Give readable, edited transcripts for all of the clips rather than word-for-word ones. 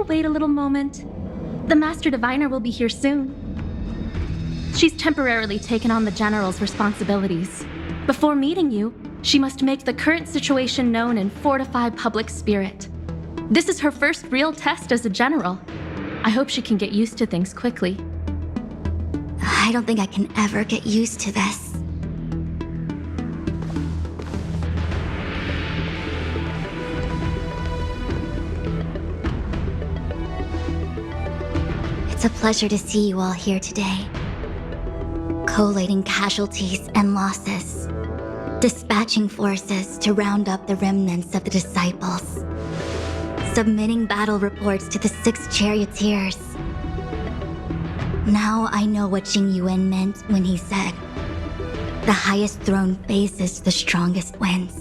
wait a little moment? The Master Diviner will be here soon. She's temporarily taken on the General's responsibilities. Before meeting you, she must make the current situation known and fortify public spirit. This is her first real test as a General. I hope she can get used to things quickly. I don't think I can ever get used to this. It's a pleasure to see you all here today. Collating casualties and losses. Dispatching forces to round up the remnants of the disciples. Submitting battle reports to the 6 charioteers. Now I know what Tingyun meant when he said, "The highest throne faces the strongest wins."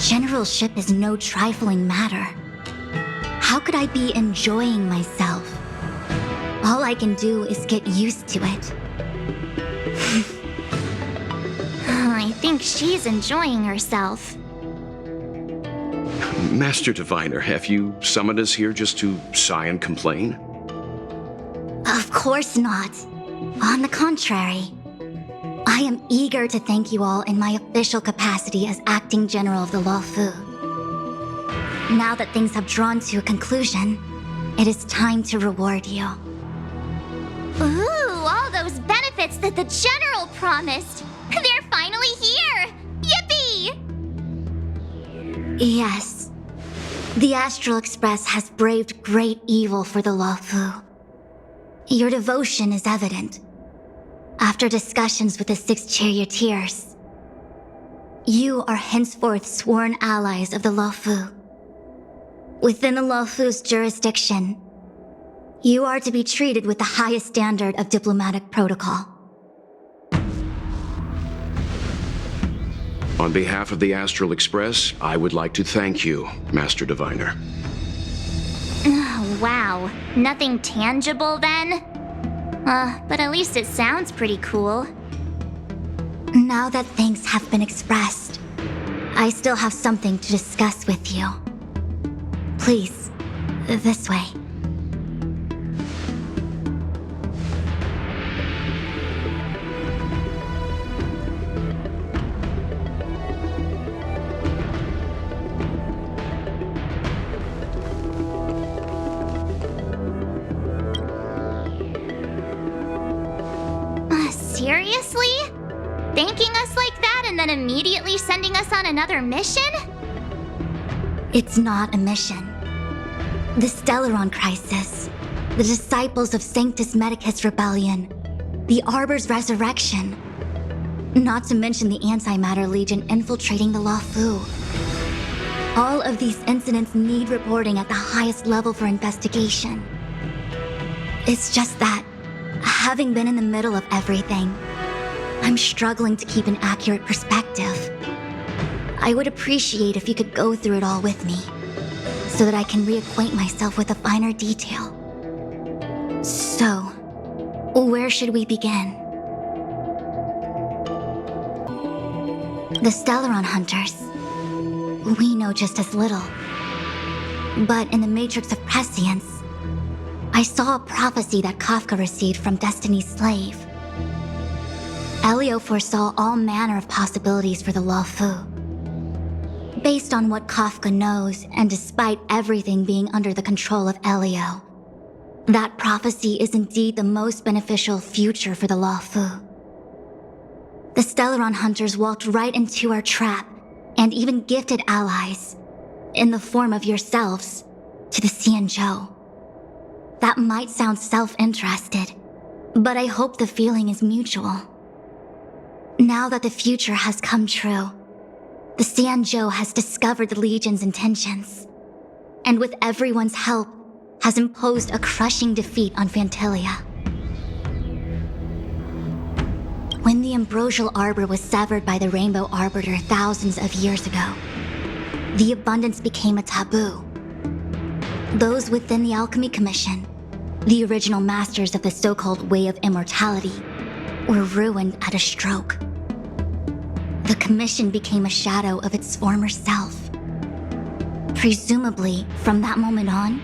Generalship is no trifling matter. How could I be enjoying myself? All I can do is get used to it. I think she's enjoying herself. Master Diviner, have you summoned us here just to sigh and complain? Of course not. On the contrary. I am eager to thank you all in my official capacity as Acting General of the Luofu. Now that things have drawn to a conclusion, it is time to reward you. Ooh, all those benefits that the General promised! They're finally here! Yippee! Yes. The Astral Express has braved great evil for the Luofu. Your devotion is evident. After discussions with the 6 charioteers, you are henceforth sworn allies of the Luofu. Within the Luofu's jurisdiction, you are to be treated with the highest standard of diplomatic protocol. On behalf of the Astral Express, I would like to thank you, Master Diviner. Wow, nothing tangible then? But at least it sounds pretty cool. Now that thanks have been expressed, I still have something to discuss with you. Please, this way. Seriously? Thanking us like that and then immediately sending us on another mission? It's not a mission. The Stellaron Crisis, the Disciples of Sanctus Medicus Rebellion, the Arbor's resurrection, not to mention the Antimatter Legion infiltrating the Luofu. All of these incidents need reporting at the highest level for investigation. It's just that, having been in the middle of everything, I'm struggling to keep an accurate perspective. I would appreciate if you could go through it all with me, so that I can reacquaint myself with a finer detail. So, where should we begin? The Stellaron Hunters. We know just as little. But in the Matrix of Prescience, I saw a prophecy that Kafka received from Destiny's slave. Elio foresaw all manner of possibilities for the Luofu. Based on what Kafka knows, and despite everything being under the control of Elio, that prophecy is indeed the most beneficial future for the Luofu. The Stellaron Hunters walked right into our trap, and even gifted allies, in the form of yourselves, to the Xianzhou. That might sound self-interested, but I hope the feeling is mutual. Now that the future has come true, the Xianzhou has discovered the Legion's intentions, and with everyone's help, has imposed a crushing defeat on Phantilia. When the Ambrosial Arbor was severed by the Rainbow Arbiter thousands of years ago, the abundance became a taboo. Those within the Alchemy Commission the original masters of the so-called Way of Immortality, were ruined at a stroke. The commission became a shadow of its former self. Presumably, from that moment on,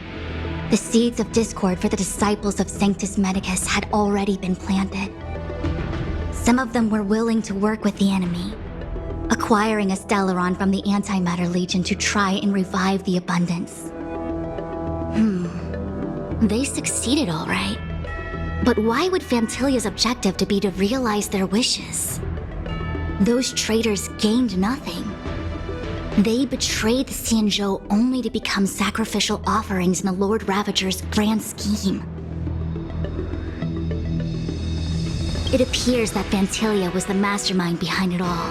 the seeds of discord for the disciples of Sanctus Medicus had already been planted. Some of them were willing to work with the enemy, acquiring a Stellaron from the Antimatter Legion to try and revive the Abundance. They succeeded all right. But why would Fantilia's objective to be to realize their wishes? Those traitors gained nothing. They betrayed the Xianzhou only to become sacrificial offerings in the Lord Ravager's grand scheme. It appears that Fantilia was the mastermind behind it all.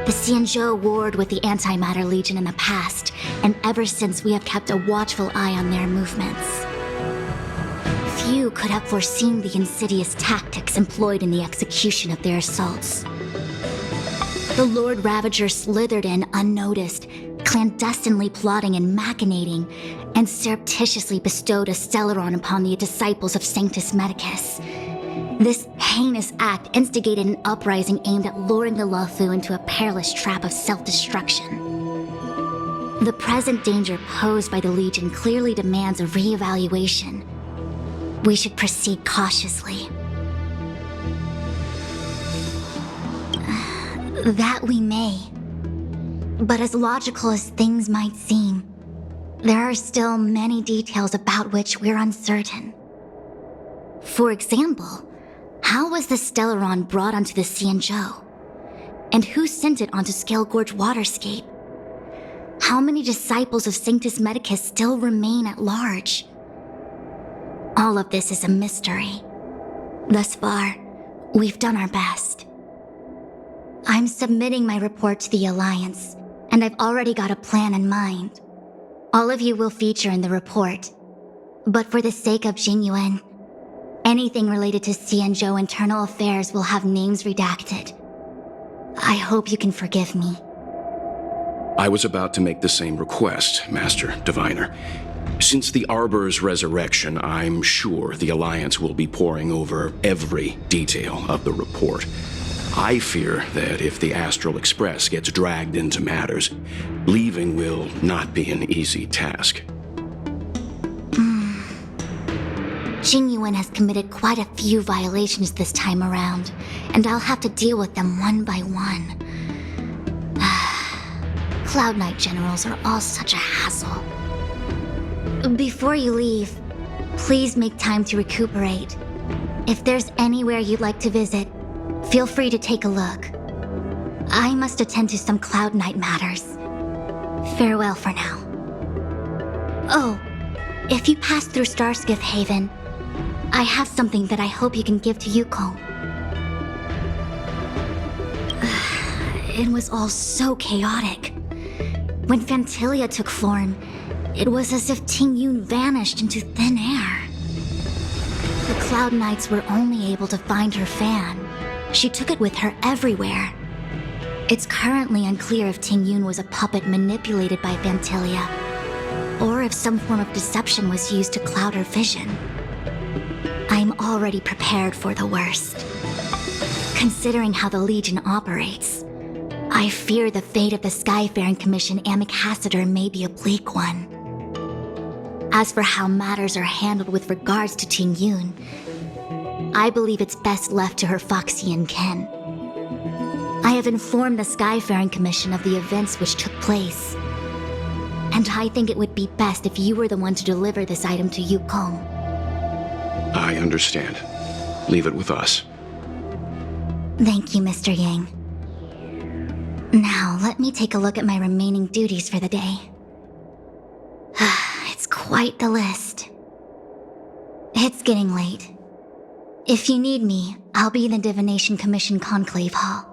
The Xianzhou warred with the Antimatter Legion in the past, and ever since we have kept a watchful eye on their movements. Few could have foreseen the insidious tactics employed in the execution of their assaults. The Lord Ravager slithered in unnoticed, clandestinely plotting and machinating, and surreptitiously bestowed a Stellaron upon the disciples of Sanctus Medicus. This heinous act instigated an uprising aimed at luring the Luofu into a perilous trap of self-destruction. The present danger posed by the Legion clearly demands a re-evaluation. We should proceed cautiously. That we may. But as logical as things might seem, there are still many details about which we're uncertain. For example, how was the Stellaron brought onto the Xianzhou? And who sent it onto Scale Gorge Waterscape? How many disciples of Sanctus Medicus still remain at large? All of this is a mystery. Thus far, we've done our best. I'm submitting my report to the Alliance, and I've already got a plan in mind. All of you will feature in the report. But for the sake of Tingyun, anything related to Xianzhou internal affairs will have names redacted. I hope you can forgive me. I was about to make the same request, Master Diviner. Since the Arbor's resurrection, I'm sure the Alliance will be poring over every detail of the report. I fear that if the Astral Express gets dragged into matters, leaving will not be an easy task. Tingyun has committed quite a few violations this time around, and I'll have to deal with them one by one. Cloud Knight generals are all such a hassle. Before you leave, please make time to recuperate. If there's anywhere you'd like to visit, feel free to take a look. I must attend to some Cloud Knight matters. Farewell for now. Oh, if you pass through Starskiff Haven, I have something that I hope you can give to Yukong. It was all so chaotic. When Fantilia took form, it was as if Tingyun vanished into thin air. The Cloud Knights were only able to find her fan. She took it with her everywhere. It's currently unclear if Tingyun was a puppet manipulated by Fantilia, or if some form of deception was used to cloud her vision. I'm already prepared for the worst. Considering how the Legion operates, I fear the fate of the Skyfaring Commission Ambassador may be a bleak one. As for how matters are handled with regards to Tingyun, I believe it's best left to her Foxian kin. I have informed the Skyfaring Commission of the events which took place, and I think it would be best if you were the one to deliver this item to Yukong. I understand. Leave it with us. Thank you, Mr. Yang. Now, let me take a look at my remaining duties for the day. It's quite the list. It's getting late. If you need me, I'll be in the Divination Commission Conclave Hall.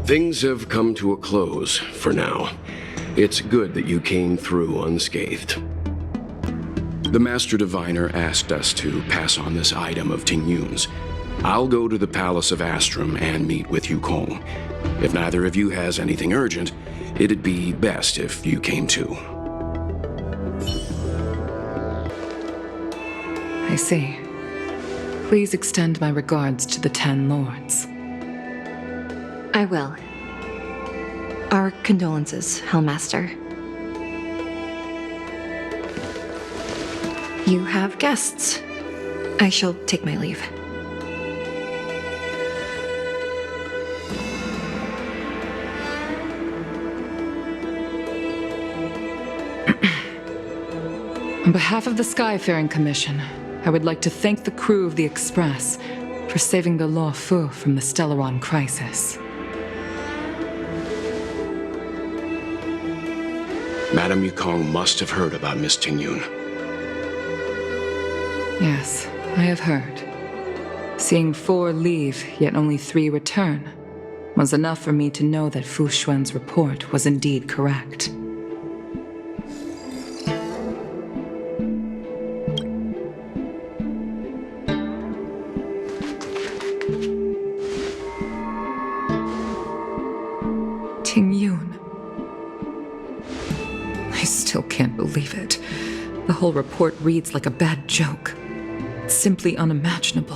Things have come to a close for now. It's good that you came through unscathed. The Master Diviner asked us to pass on this item of Tingyun's. I'll go to the Palace of Astrum and meet with Yukong. If neither of you has anything urgent, it'd be best if you came too. I see. Please extend my regards to the 10 lords. I will. Our condolences, Hellmaster. You have guests. I shall take my leave. On behalf of the Skyfaring Commission, I would like to thank the crew of the Express for saving the Law Fu from the Stellaron crisis. Madame Yukong must have heard about Miss Tingyun. Yes, I have heard. Seeing 4 leave, yet only 3 return, was enough for me to know that Fu Xuan's report was indeed correct. Tingyun. I still can't believe it. The whole report reads like a bad joke. It's simply unimaginable.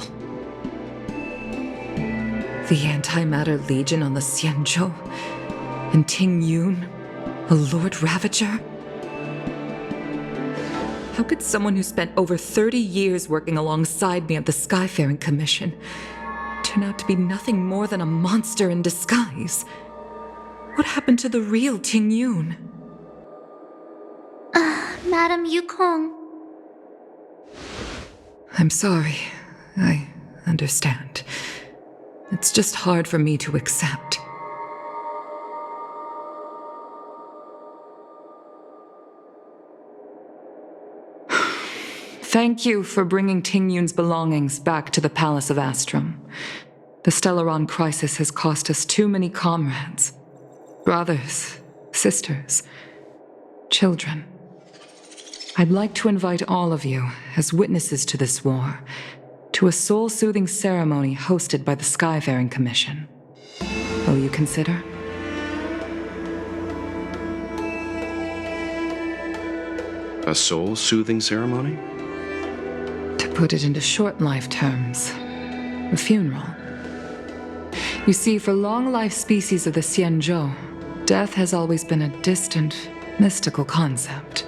The Antimatter Legion on the Xianzhou, and Tingyun, a Lord Ravager? How could someone who spent over 30 years working alongside me at the Skyfaring Commission turn out to be nothing more than a monster in disguise? What happened to the real Tingyun? Madame Yukong. I'm sorry. I understand. It's just hard for me to accept. Thank you for bringing Tingyun's belongings back to the Palace of Astrum. The Stellaron crisis has cost us too many comrades. Brothers, sisters, children. I'd like to invite all of you, as witnesses to this war, to a soul-soothing ceremony hosted by the Skyfaring Commission. Will you consider? A soul-soothing ceremony? To put it into short life terms, a funeral. You see, for long-life species of the Xianzhou, death has always been a distant, mystical concept.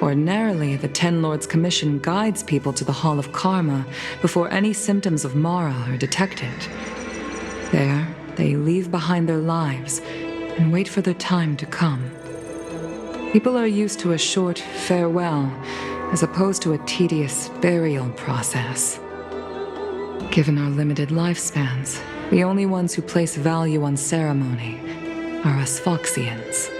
Ordinarily, the Ten Lords Commission guides people to the Hall of Karma before any symptoms of Mara are detected. There, they leave behind their lives and wait for their time to come. People are used to a short farewell as opposed to a tedious burial process. Given our limited lifespans, the only ones who place value on ceremony are us Foxians.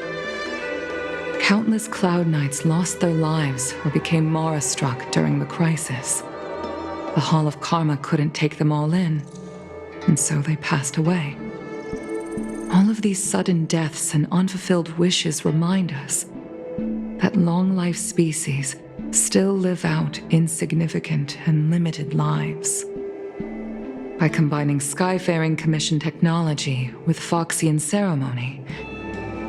Countless Cloud Knights lost their lives or became Mara-struck during the crisis. The Hall of Karma couldn't take them all in, and so they passed away. All of these sudden deaths and unfulfilled wishes remind us that long-life species still live out insignificant and limited lives. By combining Skyfaring Commission technology with Foxian ceremony,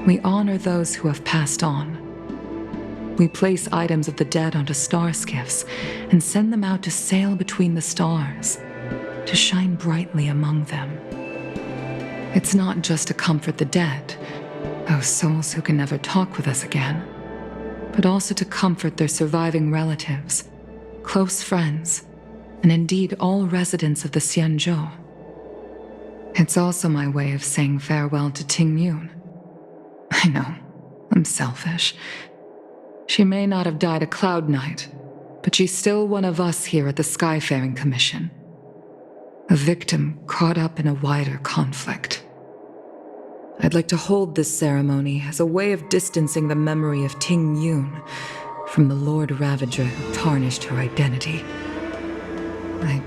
we honor those who have passed on. We place items of the dead onto star skiffs and send them out to sail between the stars, to shine brightly among them. It's not just to comfort the dead, those souls who can never talk with us again, but also to comfort their surviving relatives, close friends, and indeed all residents of the Xianzhou. It's also my way of saying farewell to Tingyun. I know, I'm selfish. She may not have died a Cloud Knight, but she's still one of us here at the Skyfaring Commission. A victim caught up in a wider conflict. I'd like to hold this ceremony as a way of distancing the memory of Tingyun from the Lord Ravager who tarnished her identity. I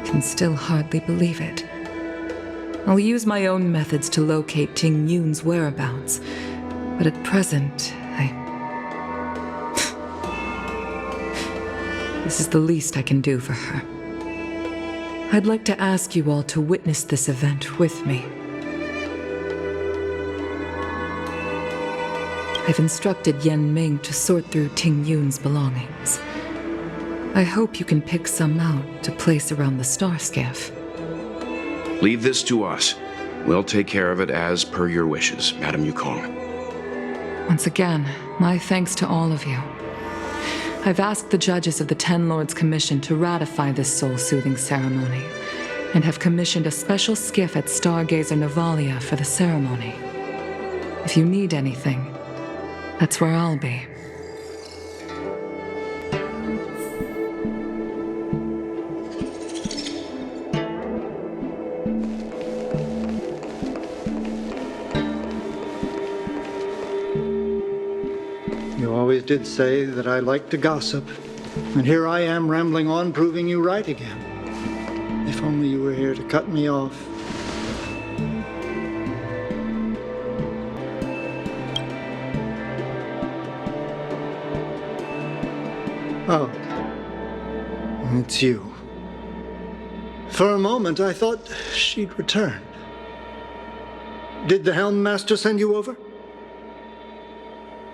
can still hardly believe it. I'll use my own methods to locate Tingyun's whereabouts, but at present, This is the least I can do for her. I'd like to ask you all to witness this event with me. I've instructed Yen Ming to sort through Tingyun's belongings. I hope you can pick some out to place around the star skiff. Leave this to us. We'll take care of it as per your wishes, Madame Yukong. Once again, my thanks to all of you. I've asked the judges of the Ten Lords Commission to ratify this soul-soothing ceremony, and have commissioned a special skiff at Stargazer Navalia for the ceremony. If you need anything, that's where I'll be. You always did say that I like to gossip, and here I am rambling on, proving you right again. If only you were here to cut me off. Oh, it's you. For a moment, I thought she'd returned. Did the Helm Master send you over?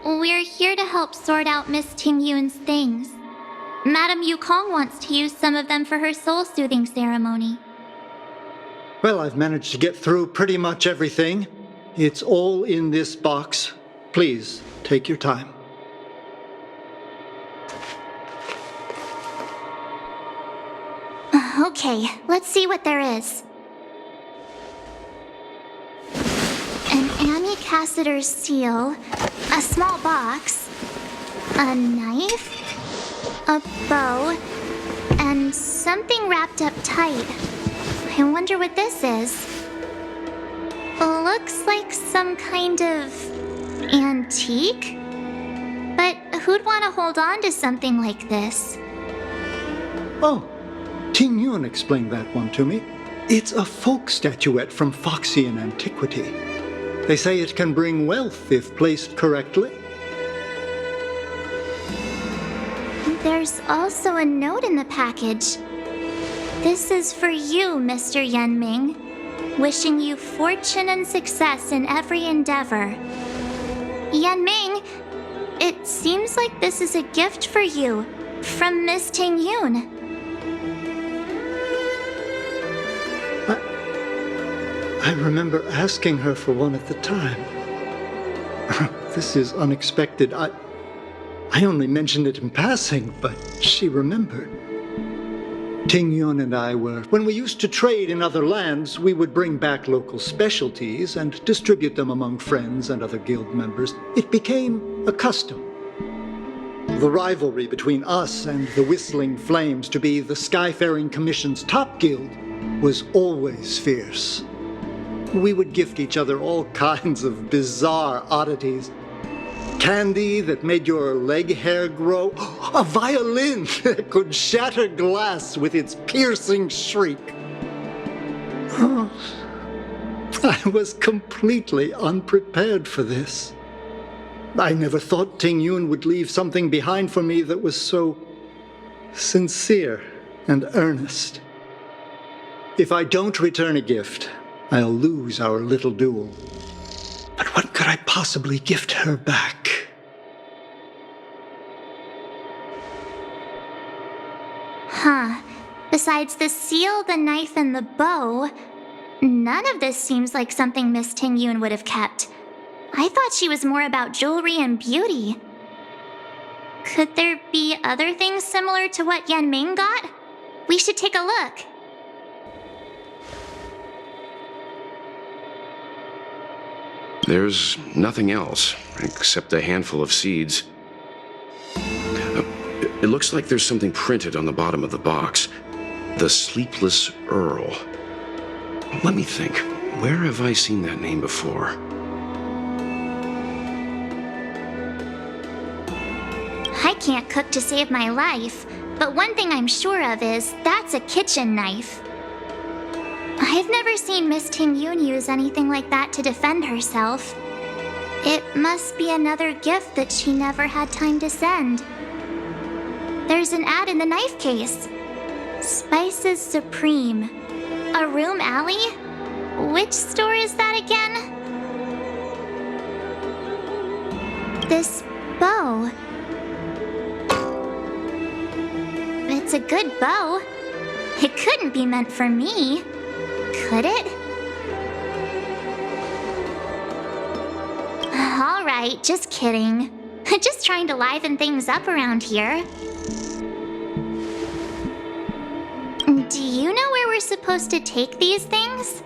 We're here to help sort out Miss Tingyun's things. Madame Yukong wants to use some of them for her soul-soothing ceremony. Well, I've managed to get through pretty much everything. It's all in this box. Please, take your time. Okay, let's see what there is. An Annie Cassiter's seal, a small box, a knife, a bow, and something wrapped up tight. I wonder what this is. Looks like some kind of antique? But who'd want to hold on to something like this? Oh, Tingyun explained that one to me. It's a folk statuette from Foxian antiquity. They say it can bring wealth if placed correctly. There's also a note in the package. This is for you, Mr. Yen Ming. Wishing you fortune and success in every endeavor. Yen Ming, it seems like this is a gift for you from Miss Tingyun. I remember asking her for one at the time. This is unexpected. I only mentioned it in passing, but she remembered. Tingyun and I when we used to trade in other lands, we would bring back local specialties and distribute them among friends and other guild members. It became a custom. The rivalry between us and the Whistling Flames to be the Skyfaring Commission's top guild was always fierce. We would gift each other all kinds of bizarre oddities. Candy that made your leg hair grow. A violin that could shatter glass with its piercing shriek. Oh, I was completely unprepared for this. I never thought Tingyun would leave something behind for me that was so sincere and earnest. If I don't return a gift, I'll lose our little duel. But what could I possibly gift her back? Huh. Besides the seal, the knife, and the bow, none of this seems like something Miss Tingyun would have kept. I thought she was more about jewelry and beauty. Could there be other things similar to what Yen Ming got? We should take a look. There's nothing else, except a handful of seeds. It looks like there's something printed on the bottom of the box. The Sleepless Earl. Let me think. Where have I seen that name before? I can't cook to save my life, but one thing I'm sure of is that's a kitchen knife. I've never seen Miss Tingyun use anything like that to defend herself. It must be another gift that she never had time to send. There's an ad in the knife case. Spices Supreme. A room alley? Which store is that again? This bow. It's a good bow. It couldn't be meant for me, could it? Alright, just kidding. Just trying to liven things up around here. Do you know where we're supposed to take these things?